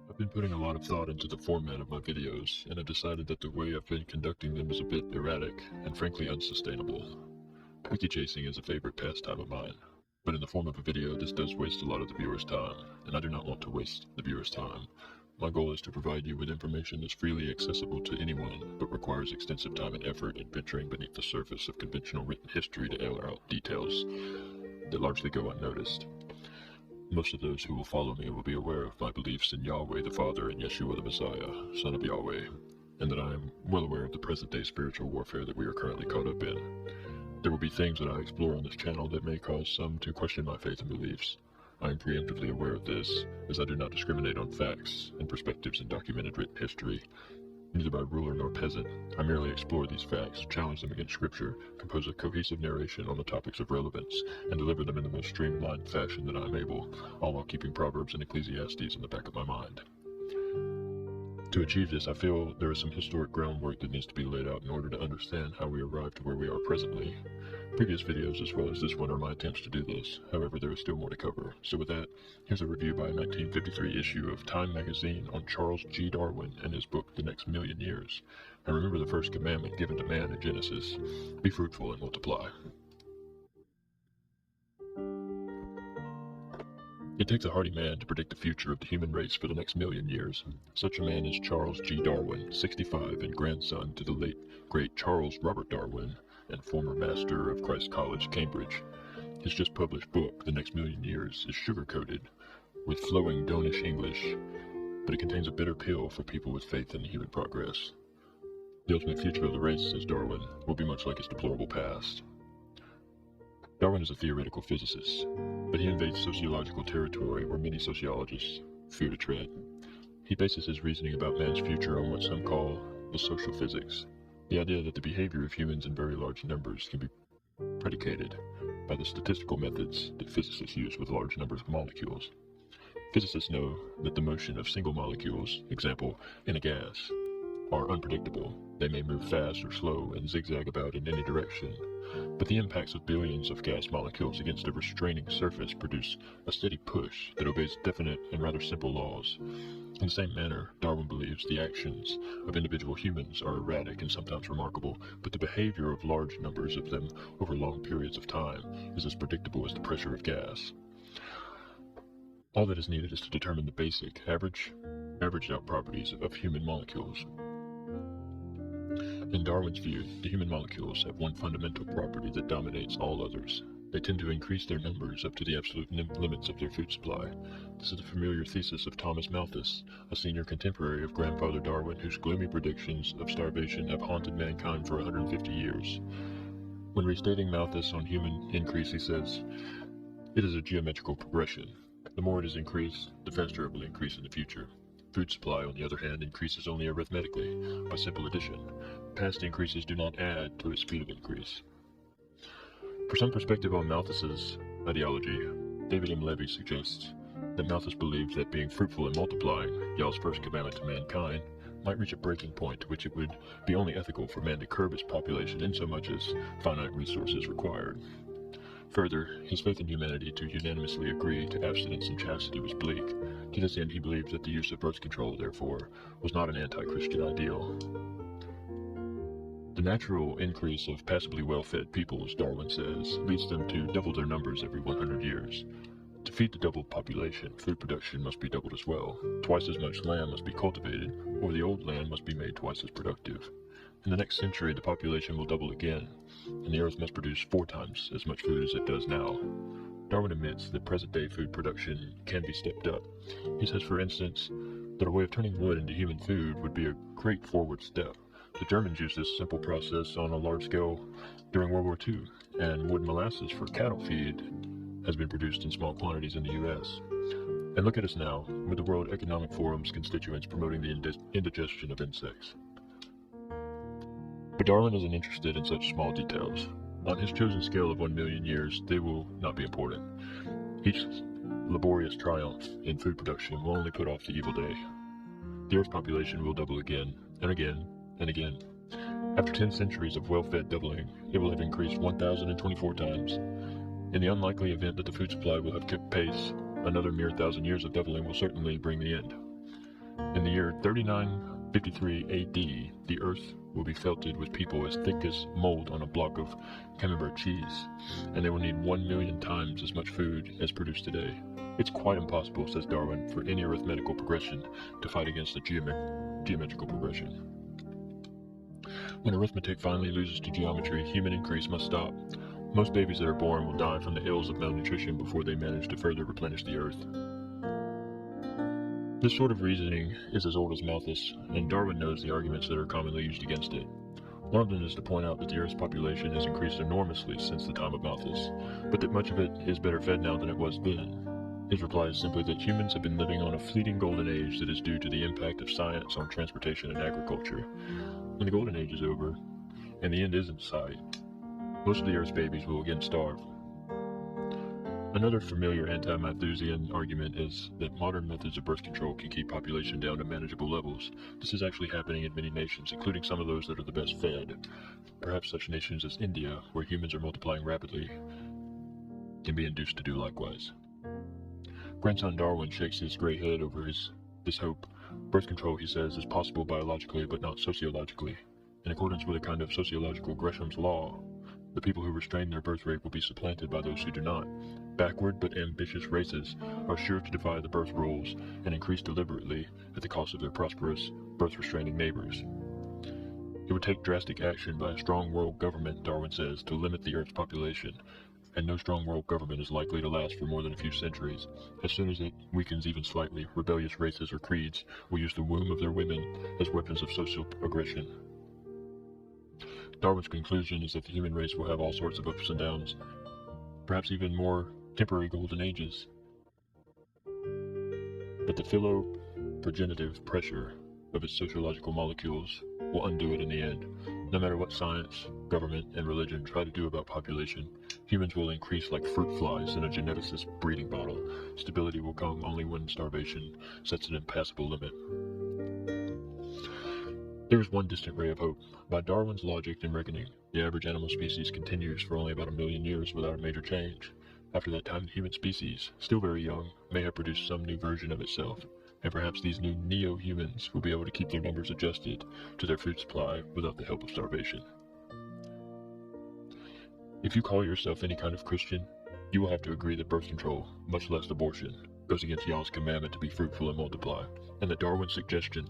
I've been putting a lot of thought into the format of my videos, and I've decided that the way I've been conducting them is a bit erratic and frankly unsustainable. Wiki chasing is a favorite pastime of mine, but in the form of a video this does waste a lot of the viewer's time, and I do not want to waste the viewer's time. My goal is to provide you with information that's freely accessible to anyone, but requires extensive time and effort in venturing beneath the surface of conventional written history to air out details that largely go unnoticed. Most of those who will follow me will be aware of my beliefs in Yahweh the Father and Yeshua the Messiah, Son of Yahweh, and that I am well aware of the present-day spiritual warfare that we are currently caught up in. There will be things that I explore on this channel that may cause some to question my faith and beliefs. I am preemptively aware of this, as I do not discriminate on facts and perspectives in documented written history, neither by ruler nor peasant. I merely explore these facts, challenge them against scripture, compose a cohesive narration on the topics of relevance, and deliver them in the most streamlined fashion that I am able, all while keeping Proverbs and Ecclesiastes in the back of my mind. To achieve this, I feel there is some historic groundwork that needs to be laid out in order to understand how we arrived to where we are presently. Previous videos, as well as this one, are my attempts to do this. However, there is still more to cover. So with that, here's a review by a 1953 issue of Time magazine on Charles G. Darwin and his book, The Next Million Years. And remember the first commandment given to man in Genesis: be fruitful and multiply. It takes a hardy man to predict the future of the human race for the next million years. Such a man is Charles G. Darwin, 65 and grandson to the late, great Charles Robert Darwin, and former master of Christ College, Cambridge. His just published book, The Next Million Years, is sugar-coated with flowing Donish English, but it contains a bitter pill for people with faith in human progress. The ultimate future of the race, says Darwin, will be much like its deplorable past. Darwin is a theoretical physicist, but he invades sociological territory where many sociologists fear to tread. He bases his reasoning about man's future on what some call the social physics, the idea that the behavior of humans in very large numbers can be predicated by the statistical methods that physicists use with large numbers of molecules. Physicists know that the motion of single molecules, example, in a gas, are unpredictable. They may move fast or slow and zigzag about in any direction, but the impacts of billions of gas molecules against a restraining surface produce a steady push that obeys definite and rather simple laws. In the same manner, Darwin believes the actions of individual humans are erratic and sometimes remarkable, but the behavior of large numbers of them over long periods of time is as predictable as the pressure of gas. All that is needed is to determine the basic, averaged out properties of human molecules. In Darwin's view, the human molecules have one fundamental property that dominates all others. They tend to increase their numbers up to the absolute limits of their food supply. This is the familiar thesis of Darwin Malthus, a senior contemporary of grandfather Darwin, whose gloomy predictions of starvation have haunted mankind for 150 years. When restating Malthus on human increase, he says, "It is a geometrical progression. The more it is increased, the faster it will increase in the future. Food supply, on the other hand, increases only arithmetically, by simple addition. Past increases do not add to its speed of increase." For some perspective on Malthus's ideology, David M. Levy suggests that Malthus believed that being fruitful and multiplying, Yahweh's first commandment to mankind, might reach a breaking point to which it would be only ethical for man to curb his population insomuch as finite resources required. Further, his faith in humanity to unanimously agree to abstinence and chastity was bleak. To this end, he believed that the use of birth control, therefore, was not an anti-Christian ideal. The natural increase of passably well-fed peoples, Darwin says, leads them to double their numbers every 100 years. To feed the doubled population, food production must be doubled as well. Twice as much land must be cultivated, or the old land must be made twice as productive. In the next century, the population will double again, and the earth must produce 4 times as much food as it does now. Darwin admits that present-day food production can be stepped up. He says, for instance, that a way of turning wood into human food would be a great forward step. The Germans used this simple process on a large scale during World War II, and wood molasses for cattle feed has been produced in small quantities in the U.S. And look at us now, with the World Economic Forum's constituents promoting the indigestion of insects. But Darwin isn't interested in such small details. On his chosen scale of 1 million years, they will not be important. Each laborious triumph in food production will only put off the evil day. The Earth's population will double again, and again, and again. After 10 centuries of well-fed doubling, it will have increased 1,024 times. In the unlikely event that the food supply will have kept pace, Another mere 1,000 years of doubling will certainly bring the end. In the year 3953 AD, the earth will be felted with people as thick as mold on a block of camembert cheese, and they will need 1,000,000 times as much food as produced today. It's quite impossible, says Darwin, for any arithmetical progression to fight against the geometrical progression. When arithmetic finally loses to geometry, human increase must stop. Most babies that are born will die from the ills of malnutrition before they manage to further replenish the earth. This sort of reasoning is as old as Malthus, and Darwin knows the arguments that are commonly used against it. One of them is to point out that the Earth's population has increased enormously since the time of Malthus, but that much of it is better fed now than it was then. His reply is simply that humans have been living on a fleeting golden age that is due to the impact of science on transportation and agriculture. When the golden age is over, and the end is in sight, most of the Earth's babies will again starve. Another familiar anti-Malthusian argument is that modern methods of birth control can keep population down to manageable levels. This is actually happening in many nations, including some of those that are the best fed. Perhaps such nations as India, where humans are multiplying rapidly, can be induced to do likewise. Grandson Darwin shakes his gray head over this hope. Birth control, he says, is possible biologically but not sociologically. In accordance with a kind of sociological Gresham's law, the people who restrain their birth rate will be supplanted by those who do not. Backward but ambitious races are sure to defy the birth rules and increase deliberately at the cost of their prosperous, birth-restraining neighbors. It would take drastic action by a strong world government, Darwin says, to limit the Earth's population, and no strong world government is likely to last for more than a few centuries. As soon as it weakens even slightly, rebellious races or creeds will use the womb of their women as weapons of social aggression. Darwin's conclusion is that the human race will have all sorts of ups and downs, perhaps even more temporary golden ages. But the philoprogenitive pressure of its sociological molecules will undo it in the end. No matter what science, government, and religion try to do about population, humans will increase like fruit flies in a geneticist's breeding bottle. Stability will come only when starvation sets an impassable limit. There is one distant ray of hope. By Darwin's logic and reckoning, the average animal species continues for only about 1,000,000 years without a major change. After that time, the human species, still very young, may have produced some new version of itself, and perhaps these new neo-humans will be able to keep their numbers adjusted to their food supply without the help of starvation. If you call yourself any kind of Christian, you will have to agree that birth control, much less abortion, goes against Yahweh's commandment to be fruitful and multiply, and that Darwin's suggestion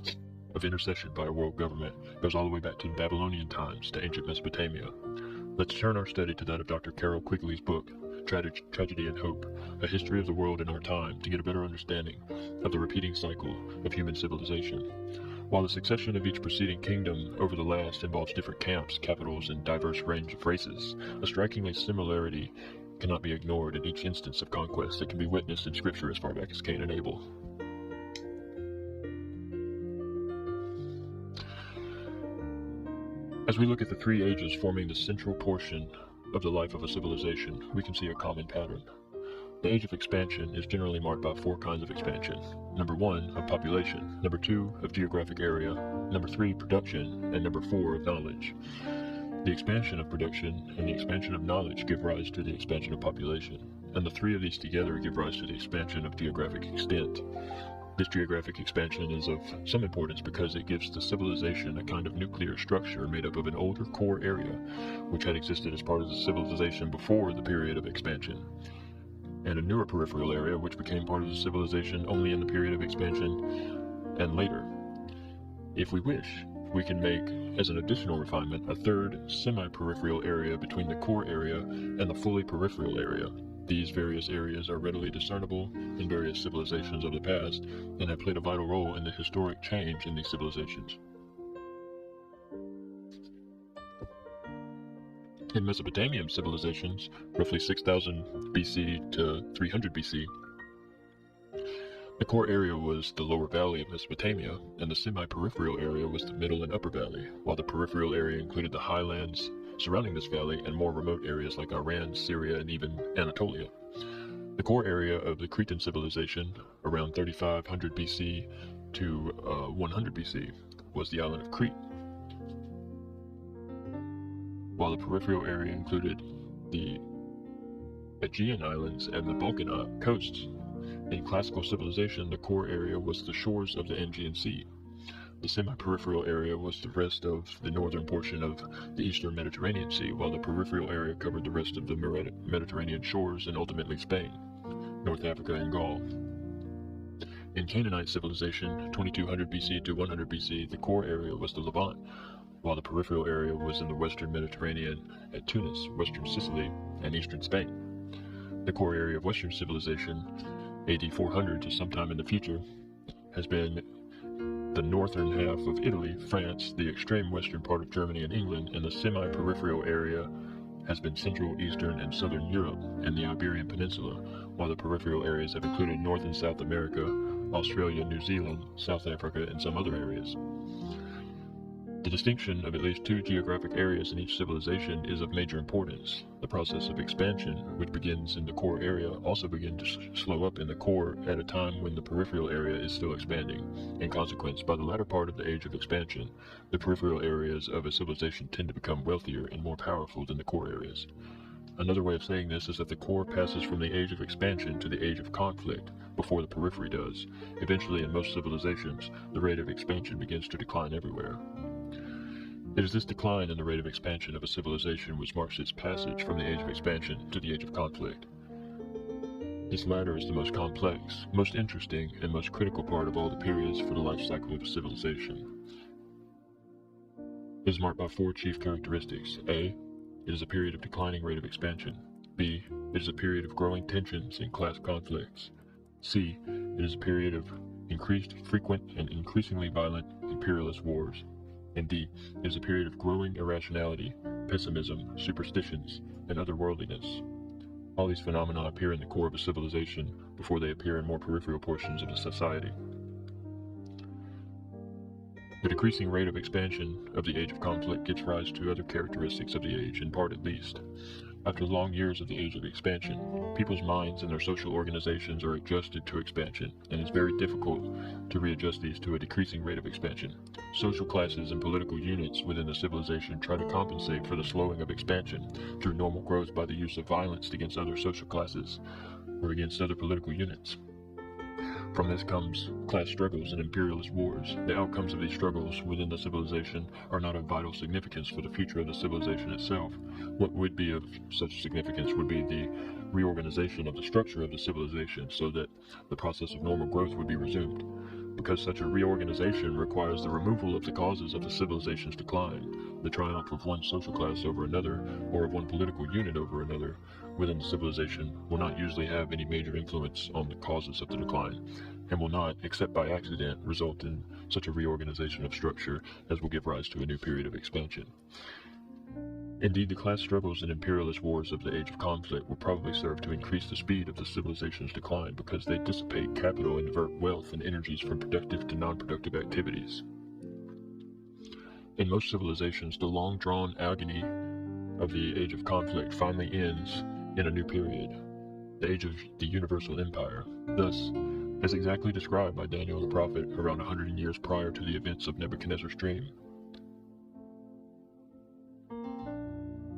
of intercession by a world government goes all the way back to Babylonian times, to ancient Mesopotamia. Let's turn our study to that of Dr. Carroll Quigley's book, Tragedy and Hope, A History of the World in Our Time, to get a better understanding of the repeating cycle of human civilization. While the succession of each preceding kingdom over the last involves different camps, capitals, and diverse range of races, a strikingly similarity cannot be ignored in each instance of conquest that can be witnessed in Scripture as far back as Cain and Abel. As we look at the three ages forming the central portion of the life of a civilization, we can see a common pattern. The age of expansion is generally marked by four kinds of expansion. Number 1, of population. Number 2, of geographic area. Number 3, production. And number 4, of knowledge. The expansion of production and the expansion of knowledge give rise to the expansion of population, and the three of these together give rise to the expansion of geographic extent. This geographic expansion is of some importance because it gives the civilization a kind of nuclear structure made up of an older core area, which had existed as part of the civilization before the period of expansion, and a newer peripheral area which became part of the civilization only in the period of expansion and later. If we wish, we can make, as an additional refinement, a third semi-peripheral area between the core area and the fully peripheral area. These various areas are readily discernible in various civilizations of the past and have played a vital role in the historic change in these civilizations. In Mesopotamian civilizations, roughly 6000 BC to 300 BC, the core area was the lower valley of Mesopotamia, and the semi-peripheral area was the middle and upper valley, while the peripheral area included the highlands surrounding this valley and more remote areas like Iran, Syria, and even Anatolia. The core area of the Cretan civilization, around 3500 BC to 100 BC, was the island of Crete, while the peripheral area included the Aegean Islands and the Balkan coasts. In classical civilization, the core area was the shores of the Aegean Sea. The semi-peripheral area was the rest of the northern portion of the eastern Mediterranean Sea, while the peripheral area covered the rest of the Mediterranean shores and ultimately Spain, North Africa, and Gaul. In Canaanite civilization, 2200 BC to 100 BC, the core area was the Levant, while the peripheral area was in the western Mediterranean at Tunis, western Sicily, and eastern Spain. The core area of Western civilization, AD 400 to sometime in the future, has been the northern half of Italy, France, the extreme western part of Germany and England, and the semi-peripheral area has been Central, Eastern, and Southern Europe and the Iberian Peninsula, while the peripheral areas have included North and South America, Australia, New Zealand, South Africa, and some other areas. The distinction of at least two geographic areas in each civilization is of major importance. The process of expansion, which begins in the core area, also begins to slow up in the core at a time when the peripheral area is still expanding. In consequence, by the latter part of the age of expansion, the peripheral areas of a civilization tend to become wealthier and more powerful than the core areas. Another way of saying this is that the core passes from the age of expansion to the age of conflict before the periphery does. Eventually, in most civilizations, the rate of expansion begins to decline everywhere. It is this decline in the rate of expansion of a civilization which marks its passage from the age of expansion to the age of conflict. This latter is the most complex, most interesting, and most critical part of all the periods for the life cycle of a civilization. It is marked by four chief characteristics. A. It is a period of declining rate of expansion. B. It is a period of growing tensions and class conflicts. C. It is a period of increased, frequent, and increasingly violent imperialist wars. And D. It is a period of growing irrationality, pessimism, superstitions, and otherworldliness. All these phenomena appear in the core of a civilization before they appear in more peripheral portions of a society. The decreasing rate of expansion of the age of conflict gives rise to other characteristics of the age, in part at least. After long years of the age of expansion, people's minds and their social organizations are adjusted to expansion, and it's very difficult to readjust these to a decreasing rate of expansion. Social classes and political units within the civilization try to compensate for the slowing of expansion through normal growth by the use of violence against other social classes or against other political units. From this comes class struggles and imperialist wars. The outcomes of these struggles within the civilization are not of vital significance for the future of the civilization itself. What would be of such significance would be the reorganization of the structure of the civilization so that the process of normal growth would be resumed. Because such a reorganization requires the removal of the causes of the civilization's decline, the triumph of one social class over another, or of one political unit over another within the civilization will not usually have any major influence on the causes of the decline, and will not, except by accident, result in such a reorganization of structure as will give rise to a new period of expansion. Indeed, the class struggles and imperialist wars of the age of conflict will probably serve to increase the speed of the civilization's decline because they dissipate capital and divert wealth and energies from productive to non-productive activities. In most civilizations, the long-drawn agony of the age of conflict finally ends in a new period, the age of the universal empire. Thus, as exactly described by Daniel the prophet around 100 years prior to the events of Nebuchadnezzar's dream,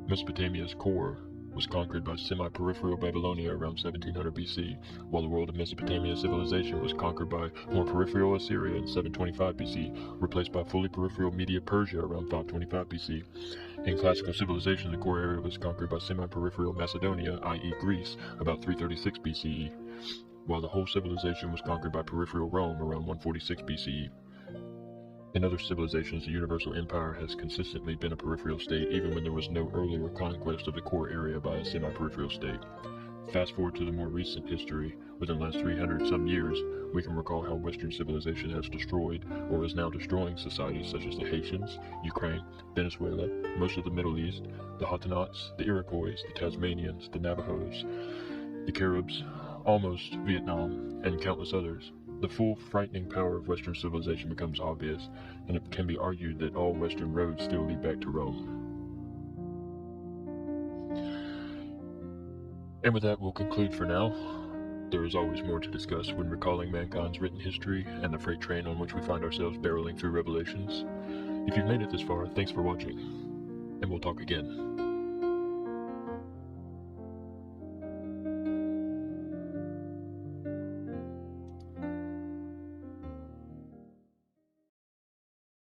Mesopotamia's core was conquered by semi-peripheral Babylonia around 1700 BC, while the world of Mesopotamian civilization was conquered by more peripheral Assyria in 725 BC, replaced by fully peripheral Media Persia around 525 BC. In classical civilization, the core area was conquered by semi-peripheral Macedonia, i.e. Greece, about 336 BCE, while the whole civilization was conquered by peripheral Rome around 146 BCE. In other civilizations, the universal empire has consistently been a peripheral state, even when there was no earlier conquest of the core area by a semi-peripheral state. Fast forward to the more recent history, within the last 300 some years, we can recall how Western civilization has destroyed, or is now destroying, societies such as the Haitians, Ukraine, Venezuela, most of the Middle East, the Hottentots, the Iroquois, the Tasmanians, the Navajos, the Caribs, almost Vietnam, and countless others. The full frightening power of Western civilization becomes obvious, and it can be argued that all Western roads still lead back to Rome. And with that, we'll conclude for now. There is always more to discuss when recalling mankind's written history and the freight train on which we find ourselves barreling through Revelations. If you've made it this far, thanks for watching, and we'll talk again.